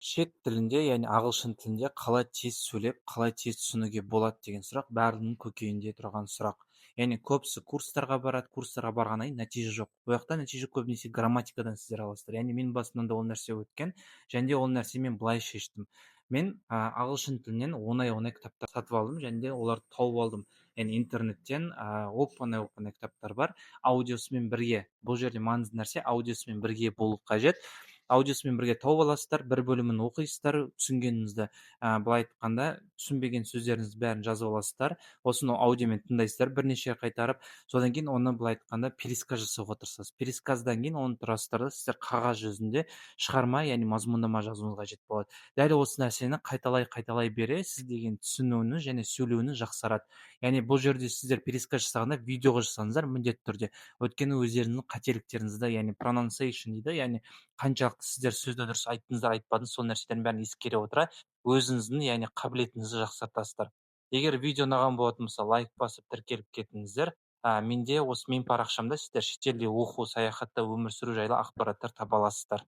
Шет тілінде, яғни ағылшын тілінде қалай тез сөйлеп, қалай тез түсінуге болады деген сұрақ бәрінің көкейінде тұрған сұрақ. Яғни көбісі курстарға барады, курстарға барғаннан кейін нәтиже жоқ. Бұл жақта нәтиже көбінесе грамматикадан сіздер аласыздар. Яғни менің басымнан да ол нәрсе өткен, және де ол нәрсе мен былай шештім. Мен ағылшын тілінен оңай кітаптар сатып алдым, және де оларды тауып алдым. Яғни интернеттен оп-оңай кітаптар бар, аудиосымен бірге. Бұл жерде маңызды нәрсе аудиосымен бірге болу қажет. Аудиосымен бірге тауып аласыздар, бір бөлімін оқисыздар, түсінгеніңізді, былай айтқанда, түсінбеген сөздеріңізді бәрін жазып аласыздар. Осыны аудиомен тыңдайсыздар бірнеше қайтарып, содан кейін оны былай айтқанда пересказ жасауға тырысасыз. Пересказдан кейін оны тұрасыздар да сіздер қағаз жүзінде шығарма, яғни мазмұндама жазуыңыз қажет болады. Дәл осы нәрсені қайталай бере сіз деген түсінуіңіз және сөйлеуіңіз жақсарады. Яғни бұл жерде сіздер пересказ жасағанда видеоға жасаңыздар міндетті түрде. Өйткені өздеріңіздің қателіктеріңізді, яғни pronunciation дейді, яғни қаншалықты сіздер сөзді дұрыс айттыңыздар, айтпадыңыз, сол нәрселердің бәрін ескере отыра, өзіңіздің, яғни қабілетіңізді жақсартасыздар. Егер видео ұнаған болатын болса, лайк басып тіркеліп кетіңіздер. Менде осы менің парақшамда сіздер шетелде оқу, саяхатта өмір сүру жайлы ақпараттар таба аласыздар.